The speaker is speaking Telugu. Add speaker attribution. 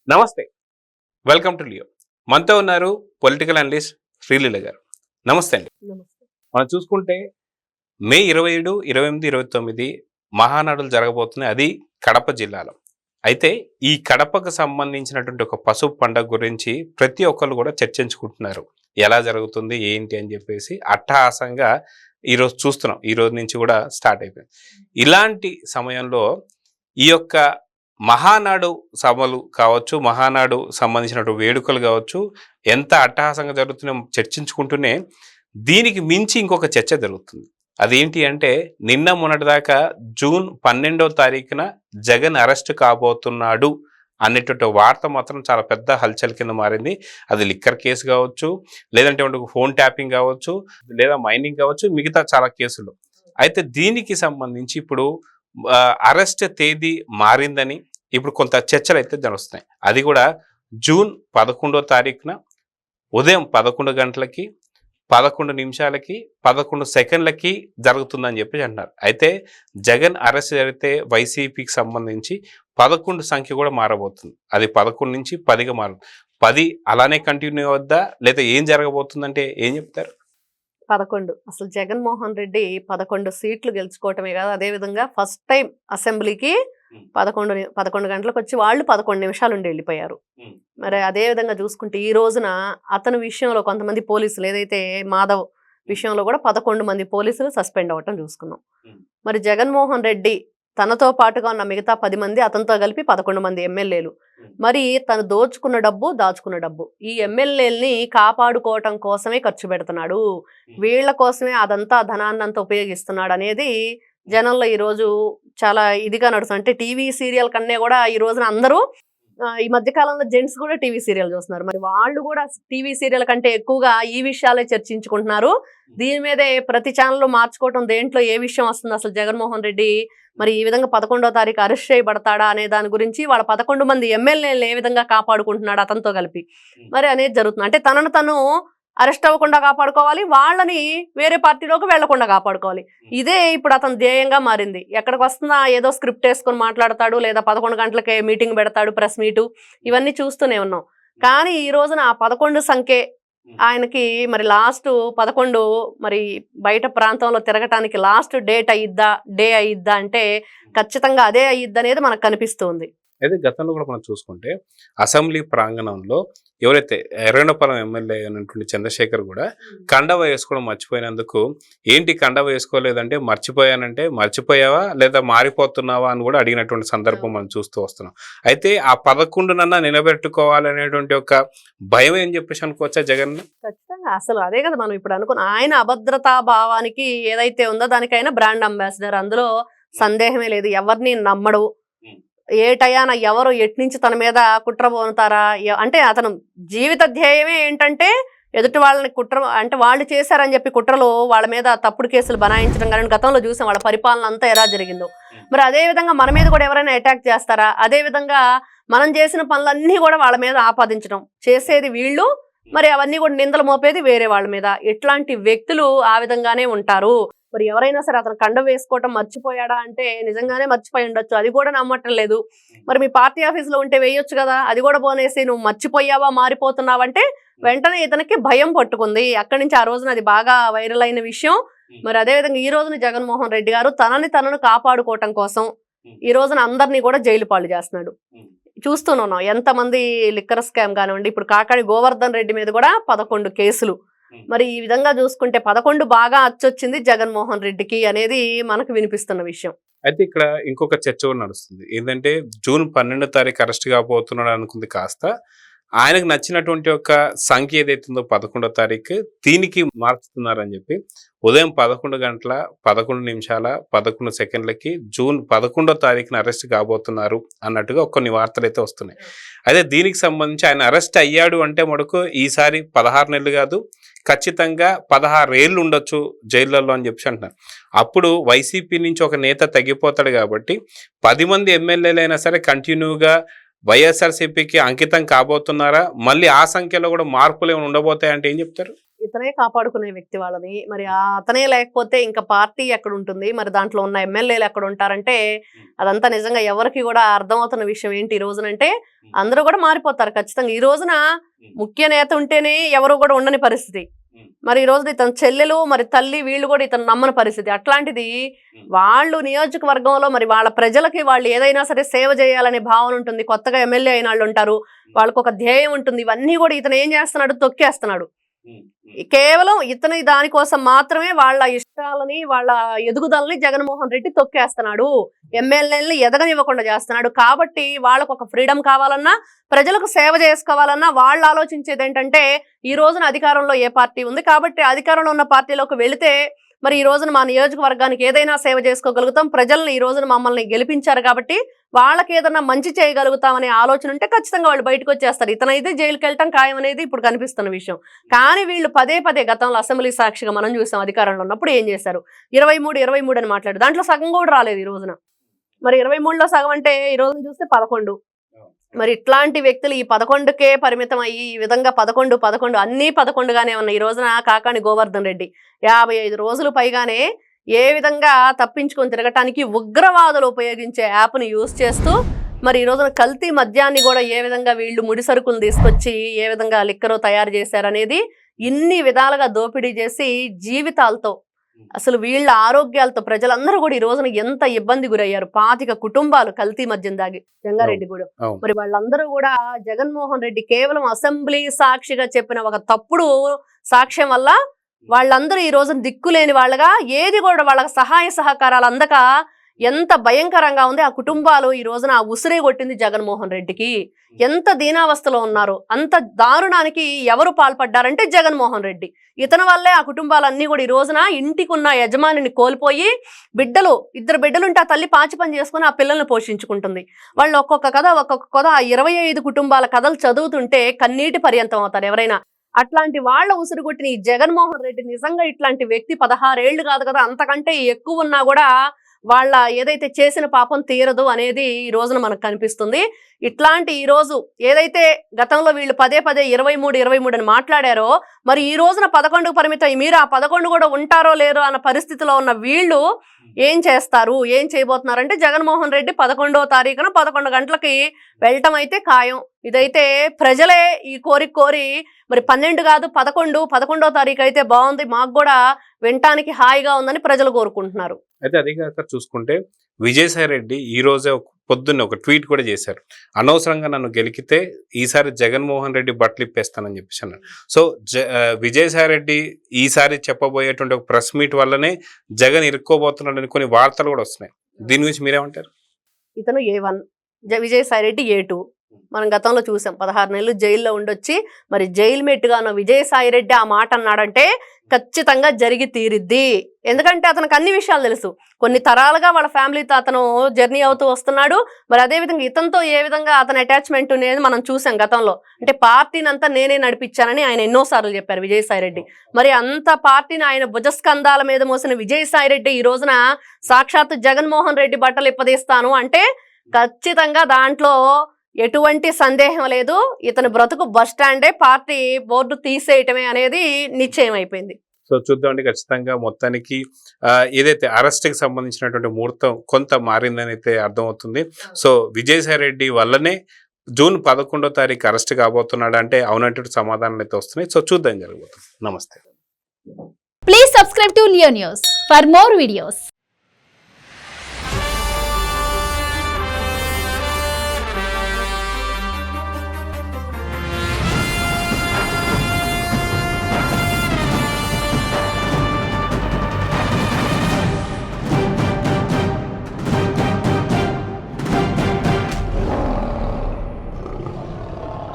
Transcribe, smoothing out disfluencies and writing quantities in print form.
Speaker 1: నమస్తే, వెల్కమ్ టు లియో. మనతో ఉన్నారు పొలిటికల్ అనలిస్ట్ శ్రీలీల గారు. నమస్తే అండి.
Speaker 2: నమస్తే.
Speaker 1: మనం చూసుకుంటే మే 27, 28, 29 మహానాడులు జరగబోతున్నాయి. అది కడప జిల్లాలో. అయితే ఈ కడపకు సంబంధించినటువంటి ఒక పసుపు పండుగ గురించి ప్రతి ఒక్కరు కూడా చర్చించుకుంటున్నారు. ఎలా జరుగుతుంది ఏంటి అని చెప్పేసి అట్టహాసంగా ఈరోజు చూస్తున్నాం. ఈ రోజు నుంచి కూడా స్టార్ట్ అయిపోయింది. ఇలాంటి సమయంలో ఈ యొక్క మహానాడు సభలు కావచ్చు, మహానాడు సంబంధించినటువంటి వేడుకలు కావచ్చు, ఎంత అట్టహాసంగా జరుగుతున్నాయో చర్చించుకుంటూనే దీనికి మించి ఇంకొక చర్చ జరుగుతుంది. అదేంటి అంటే నిన్న మొన్నటిదాకా జూన్ 12వ తారీఖున జగన్ అరెస్ట్ కాబోతున్నాడు అనేటువంటి వార్త మాత్రం చాలా పెద్ద హల్చల్ కింద మారింది. అది లిక్కర్ కేసు కావచ్చు, లేదంటే ఫోన్ ట్యాపింగ్ కావచ్చు, లేదా మైనింగ్ కావచ్చు, మిగతా చాలా కేసులు. అయితే దీనికి సంబంధించి ఇప్పుడు అరెస్ట్ తేదీ మారిందని ఇప్పుడు కొంత చర్చలు అయితే జరుగుతున్నాయి. అది కూడా జూన్ 11వ తారీఖున ఉదయం 11 గంటలకి 11 నిమిషాలకి 11 సెకండ్లకి జరుగుతుందని చెప్పి అంటున్నారు. అయితే జగన్ అరెస్ట్ జరిగితే వైసీపీకి సంబంధించి 11 సంఖ్య కూడా మారబోతుంది. అది 11 నుంచి 10గా మారుతుంది. 10 అలానే కంటిన్యూ అవుద్దా లేదా ఏం జరగబోతుందంటే ఏం చెప్తారు?
Speaker 2: 11 అసలు జగన్మోహన్ రెడ్డి 11 సీట్లు గెలుచుకోవటమే కాదు, అదేవిధంగా ఫస్ట్ టైం అసెంబ్లీకి 11 గంటలకు వచ్చి వాళ్ళు 11 నిమిషాలు ఉండి వెళ్ళిపోయారు. మరి అదే విధంగా చూసుకుంటే ఈ రోజున అతని విషయంలో కొంతమంది పోలీసులు, ఏదైతే మాధవ్ విషయంలో కూడా 11 మంది పోలీసులు సస్పెండ్ అవ్వటం చూసుకున్నాం. మరి జగన్మోహన్ రెడ్డి తనతో పాటుగా ఉన్న మిగతా 10 మంది, అతనితో కలిపి 11 మంది ఎమ్మెల్యేలు. మరి తను దోచుకున్న డబ్బు, దాచుకున్న డబ్బు, ఈ ఎమ్మెల్యేలని కాపాడుకోవటం కోసమే ఖర్చు పెడుతున్నాడు, వీళ్ల కోసమే అదంతా ధనాన్నంతా ఉపయోగిస్తున్నాడు అనేది జనంలో ఈరోజు చాలా ఇదిగా నడుస్తుంది. అంటే టీవీ సీరియల్ కన్నా కూడా ఈ రోజున అందరూ ఈ మధ్య కాలంలో జెంట్స్ కూడా టీవీ సీరియల్ చూస్తున్నారు. మరి వాళ్ళు కూడా టీవీ సీరియల్ కంటే ఎక్కువగా ఈ విషయాలే చర్చించుకుంటున్నారు. దీని మీదే ప్రతి ఛానల్ మార్చుకోవటం, దేంట్లో ఏ విషయం వస్తుంది, అసలు జగన్మోహన్ రెడ్డి మరి ఈ విధంగా 11వ తారీఖు అరెస్ట్ చేయబడతాడా అనే దాని గురించి, వాళ్ళ 11 మంది ఎమ్మెల్యేలు ఏ విధంగా కాపాడుకుంటున్నాడు అతనితో కలిపి మరి అనేది జరుగుతుంది. అంటే తనను తను అరెస్ట్ అవ్వకుండా కాపాడుకోవాలి, వాళ్ళని వేరే పార్టీలోకి వెళ్లకుండా కాపాడుకోవాలి. ఇదే ఇప్పుడు అతను ధ్యేయంగా మారింది. ఎక్కడికి వస్తున్నా ఏదో స్క్రిప్ట్ వేసుకొని మాట్లాడతాడు, లేదా 11 గంటలకే మీటింగ్ పెడతాడు, ప్రెస్ మీటు, ఇవన్నీ చూస్తూనే ఉన్నాం. కానీ ఈ రోజున ఆ 11 సంఖ్యే ఆయనకి మరి లాస్ట్ 11 మరి బయట ప్రాంతంలో తిరగటానికి లాస్ట్ డే అయ్యిద్దా అంటే ఖచ్చితంగా అదే అయ్యిద్ది అనేది మనకు కనిపిస్తుంది.
Speaker 1: అయితే గతంలో కూడా మనం చూసుకుంటే అసెంబ్లీ ప్రాంగణంలో ఎవరైతే ఎర్రనపురం ఎమ్మెల్యే అయినటువంటి చంద్రశేఖర్ కూడా కండవ వేసుకోవడం మర్చిపోయినందుకు, ఏంటి కండవ వేసుకోలేదంటే మర్చిపోయానంటే, మర్చిపోయావా లేదా మారిపోతున్నావా అని కూడా అడిగినటువంటి సందర్భం మనం చూస్తూ వస్తున్నాం. అయితే ఆ 11 నిలబెట్టుకోవాలనేటువంటి ఒక భయం ఏం చెప్పేసి అనుకోవచ్చా జగన్?
Speaker 2: ఖచ్చితంగా. అసలు అదే కదా మనం ఇప్పుడు అనుకున్న, ఆయన అభద్రతా భావానికి ఏదైతే ఉందో దానికైనా బ్రాండ్ అంబాసిడర్, అందులో సందేహమే లేదు. ఎవరిని నమ్మడు, ఏ టయాన ఎవరు ఎట్నుంచి తన మీద కుట్ర పోనుతారా అంటే అతను జీవిత ధ్యేయమే ఏంటంటే ఎదుటి వాళ్ళని కుట్ర అంటే వాళ్ళు చేశారని చెప్పి కుట్రలు వాళ్ళ మీద తప్పుడు కేసులు బనాయించడం. కానీ గతంలో చూసాం వాళ్ళ పరిపాలన అంతా ఎలా జరిగిందో. మరి అదే విధంగా మన మీద కూడా ఎవరైనా అటాక్ చేస్తారా? అదే విధంగా మనం చేసిన పనులన్నీ కూడా వాళ్ళ మీద ఆపాదించడం చేసేది వీళ్ళు, మరి అవన్నీ కూడా నిందలు మోపేది వేరే వాళ్ళ మీద. ఎట్లాంటి వ్యక్తులు ఆ విధంగానే ఉంటారు. మరి ఎవరైనా సరే అతను కండ వేసుకోవటం మర్చిపోయాడా అంటే నిజంగానే మర్చిపోయి ఉండొచ్చు, అది కూడా నమ్మటం లేదు. మరి మీ పార్టీ ఆఫీసులో ఉంటే వేయొచ్చు కదా, అది కూడా పోనేసి నువ్వు మర్చిపోయావా, మారిపోతున్నావంటే వెంటనే ఇతనికి భయం పట్టుకుంది. అక్కడి నుంచి ఆ రోజున అది బాగా వైరల్ అయిన విషయం. మరి అదేవిధంగా ఈ రోజున జగన్మోహన్ రెడ్డి గారు తనను కాపాడుకోవటం కోసం ఈ రోజున అందరినీ కూడా జైలు పాలు చేస్తున్నాడు. చూస్తున్నాం ఎంతమంది లిక్కర్ స్కామ్ కానివ్వండి, ఇప్పుడు కాకాడి గోవర్ధన్ రెడ్డి మీద కూడా 11 కేసులు. మరి ఈ విధంగా చూసుకుంటే 11 బాగా అచ్చొచ్చింది జగన్మోహన్ రెడ్డికి అనేది మనకు వినిపిస్తున్న విషయం.
Speaker 1: అయితే ఇక్కడ ఇంకొక చర్చ కూడా నడుస్తుంది. ఏంటంటే జూన్ 12వ తారీఖు అరెస్ట్ కాబోతున్నాడు అనుకుంది కాస్త ఆయనకు నచ్చినటువంటి ఒక సంఖ్య ఏదైతుందో 11వ తారీఖు దీనికి మార్చుతున్నారని చెప్పి ఉదయం 11 గంటల 11 నిమిషాల 11 సెకండ్లకి జూన్ 11వ తారీఖున అరెస్ట్ కాబోతున్నారు అన్నట్టుగా కొన్ని వార్తలు అయితే వస్తున్నాయి. అయితే దీనికి సంబంధించి ఆయన అరెస్ట్ అయ్యాడు అంటే మటుకు ఈసారి 16 నెలలు కాదు, ఖచ్చితంగా 16 ఏళ్ళు ఉండొచ్చు జైళ్ళల్లో అని చెప్పి అంటున్నారు. అప్పుడు వైసీపీ నుంచి ఒక నేత తగ్గిపోతాడు కాబట్టి 10 మంది ఎమ్మెల్యేలైనా సరే కంటిన్యూగా వైఎస్ఆర్సీపీకి అంకితం కాబోతున్నారా? మళ్ళీ ఆ సంఖ్యలో కూడా మార్పులు ఏమైనా ఉండబోతాయంటే ఏం చెప్తారు?
Speaker 2: ఇతనే కాపాడుకునే వ్యక్తి వాళ్ళని. మరి అతనే లేకపోతే ఇంకా పార్టీ ఎక్కడ ఉంటుంది, మరి దాంట్లో ఉన్న ఎమ్మెల్యేలు ఎక్కడ ఉంటారంటే అదంతా నిజంగా ఎవరికి కూడా అర్థమవుతున్న విషయం ఏంటి ఈ రోజునంటే అందరూ కూడా మారిపోతారు ఖచ్చితంగా. ఈ రోజున ముఖ్య నేత ఉంటేనే ఎవరు కూడా ఉండని పరిస్థితి. మరి ఈ రోజు ఇతని చెల్లెలు మరి తల్లి వీళ్ళు కూడా ఇతను నమ్మని పరిస్థితి. అట్లాంటిది వాళ్ళు నియోజకవర్గంలో మరి వాళ్ళ ప్రజలకి వాళ్ళు ఏదైనా సరే సేవ చేయాలనే భావన ఉంటుంది. కొత్తగా ఎమ్మెల్యే అయిన వాళ్ళు ఉంటారు, వాళ్ళకు ఒక ధ్యేయం ఉంటుంది. ఇవన్నీ కూడా ఇతను ఏం చేస్తున్నాడు, తొక్కేస్తున్నాడు. కేవలం ఇతని దానికోసం మాత్రమే వాళ్ళ ఇష్టాలని వాళ్ళ ఎదుగుదలని జగన్మోహన్ రెడ్డి తొక్కేస్తున్నాడు. ఎమ్మెల్యేలని ఎదగనివ్వకుండా చేస్తున్నాడు. కాబట్టి వాళ్ళకు ఒక ఫ్రీడమ్ కావాలన్నా, ప్రజలకు సేవ చేసుకోవాలన్నా వాళ్ళు ఆలోచించేది ఏంటంటే ఈ రోజున అధికారంలో ఏ పార్టీ ఉంది కాబట్టి అధికారంలో ఉన్న పార్టీలోకి వెళితే మరి ఈ రోజున మా నియోజకవర్గానికి ఏదైనా సేవ చేసుకోగలుగుతాం, ప్రజల్ని ఈ రోజున మమ్మల్ని గెలిపించారు కాబట్టి వాళ్ళకి ఏదైనా మంచి చేయగలుగుతాం అనే ఆలోచన ఉంటే ఖచ్చితంగా వాళ్ళు బయటకు వచ్చేస్తారు. ఇతనైతే జైలుకి వెళ్ళటం ఖాయం అనేది ఇప్పుడు కనిపిస్తున్న విషయం. కానీ వీళ్ళు పదే పదే గతంలో అసెంబ్లీ సాక్షిగా మనం చూసాం, అధికారంలో ఉన్నప్పుడు ఏం చేశారు, 23 అని మాట్లాడు, దాంట్లో సగం కూడా రాలేదు ఈ రోజున. మరి 23లో సగం అంటే ఈ రోజున చూస్తే 11. మరి ఇట్లాంటి వ్యక్తులు ఈ 11కే పరిమితం అయ్యి ఈ విధంగా 11 అన్ని 11గానే ఉన్నాయి. ఈ రోజున కాకాణి గోవర్ధన్ రెడ్డి 55 రోజులు పైగానే ఏ విధంగా తప్పించుకొని తిరగటానికి ఉగ్రవాదులు ఉపయోగించే యాప్ని యూజ్ చేస్తూ మరి ఈ రోజున కల్తీ మద్యాన్ని కూడా ఏ విధంగా వీళ్ళు ముడి సరుకులు తీసుకొచ్చి ఏ విధంగా లిక్కరు తయారు చేశారనేది ఇన్ని విధాలుగా దోపిడీ చేసి జీవితాలతో అసలు వీళ్ళ ఆరోగ్యాలతో ప్రజలందరూ కూడా ఈ రోజున ఎంత ఇబ్బంది గురయ్యారు. 25 కుటుంబాలు కల్తీ మద్యం దాగి జంగారెడ్డి కూడా. మరి వాళ్ళందరూ కూడా జగన్మోహన్ రెడ్డి కేవలం అసెంబ్లీ సాక్షిగా చెప్పిన ఒక తప్పుడు సాక్ష్యం వల్ల వాళ్ళందరూ ఈ రోజున దిక్కులేని వాళ్ళగా, ఏది కూడా వాళ్ళకి సహాయ సహకారాలు అందక ఎంత భయంకరంగా ఉంది. ఆ కుటుంబాలు ఈ రోజున ఆ ఉసిరే కొట్టింది జగన్మోహన్ రెడ్డికి. ఎంత దీనావస్థలో ఉన్నారు. అంత దారుణానికి ఎవరు పాల్పడ్డారంటే జగన్మోహన్ రెడ్డి. ఇతని వల్లే ఆ కుటుంబాలన్నీ కూడా ఈ రోజున ఇంటికున్న యజమానిని కోల్పోయి బిడ్డలు, 2 బిడ్డలుంటే ఆ తల్లి పాచి పని చేసుకుని ఆ పిల్లల్ని పోషించుకుంటుంది. వాళ్ళు ఒక్కొక్క కథ 25 కుటుంబాల కథలు చదువుతుంటే కన్నీటి పర్యంతం అవుతారు ఎవరైనా. అట్లాంటి వాళ్ళ ఉసురు కొట్టిన ఈ జగన్మోహన్ రెడ్డి నిజంగా ఇట్లాంటి వ్యక్తి 16 ఏళ్ళు కాదు కదా, అంతకంటే ఎక్కువ ఉన్నా కూడా వాళ్ళ ఏదైతే చేసిన పాపం తీరదు అనేది ఈ రోజున మనకు కనిపిస్తుంది. ఇట్లాంటి ఈ రోజు ఏదైతే గతంలో వీళ్ళు పదే 23 అని మాట్లాడారో మరి ఈ రోజున 11కు పరిమితం. మీరు ఆ 11 కూడా ఉంటారో లేరో అన్న పరిస్థితిలో ఉన్న వీళ్ళు ఏం చేస్తారు, ఏం చేయబోతున్నారంటే జగన్మోహన్ రెడ్డి 11వ తారీఖున 11 గంటలకి వెళ్ళటం అయితే ఖాయం. ఇదైతే ప్రజలే ఈ కోరి మరి 12 కాదు 11వ తారీఖు అయితే బాగుంది, మాకు కూడా వినటానికి హాయిగా ఉందని ప్రజలు కోరుకుంటున్నారు.
Speaker 1: అయితే అదే కాక చూసుకుంటే విజయసాయి రెడ్డి ఈ రోజే పొద్దున్న ఒక ట్వీట్ కూడా చేశారు. అనవసరంగా నన్ను గెలికితే ఈసారి జగన్మోహన్ రెడ్డి బట్టలు ఇప్పేస్తానని చెప్పేసి అన్నారు. సో విజయసాయి రెడ్డి ఈసారి చెప్పబోయేటువంటి ఒక ప్రెస్ మీట్ వల్లనే జగన్ ఇరుక్కోబోతున్నాడని కొన్ని వార్తలు కూడా వస్తున్నాయి. దీని గురించి మీరేమంటారు?
Speaker 2: ఇతను A1, విజయసాయి రెడ్డి A2. మనం గతంలో చూసాం 16 నెలలు జైల్లో ఉండొచ్చి మరి జైలు మెట్టుగానో విజయసాయి రెడ్డి ఆ మాట అన్నాడంటే ఖచ్చితంగా జరిగి తీరిద్ది. ఎందుకంటే అతనికి అన్ని విషయాలు తెలుసు. కొన్ని తరాలుగా వాళ్ళ ఫ్యామిలీతో అతను జర్నీ అవుతూ వస్తున్నాడు. మరి అదేవిధంగా ఇతనితో ఏ విధంగా అతని అటాచ్మెంట్ అనేది మనం చూసాం గతంలో. అంటే పార్టీని అంతా నేనే నడిపించానని ఆయన ఎన్నోసార్లు చెప్పారు విజయసాయి రెడ్డి. మరి అంత పార్టీని ఆయన భుజస్కంధాల మీద మోసిన విజయసాయి రెడ్డి ఈ రోజున సాక్షాత్ జగన్మోహన్ రెడ్డి బట్టలు ఇప్పదీస్తాను అంటే ఖచ్చితంగా దాంట్లో ఎటువంటి సందేహం లేదు. ఇతని బ్రతుకు బస్ స్టాండే, పార్టీ బోర్డు తీసేయటమే అనేది నిశ్చయం అయిపోయింది.
Speaker 1: సో చూద్దామండి, ఖచ్చితంగా మొత్తానికి ఏదైతే అరెస్ట్కి సంబంధించినటువంటి ముహూర్తం కొంత మారిందని అయితే అర్థమవుతుంది. సో విజయసాయి రెడ్డి వల్లనే జూన్ 11వ తారీఖు అరెస్ట్ కాబోతున్నాడు అంటే అవునంటే సమాధానాలు అయితే వస్తున్నాయి. సో చూద్దాం జరగబోతుంది. నమస్తే.
Speaker 3: Please subscribe to Leo News for more videos.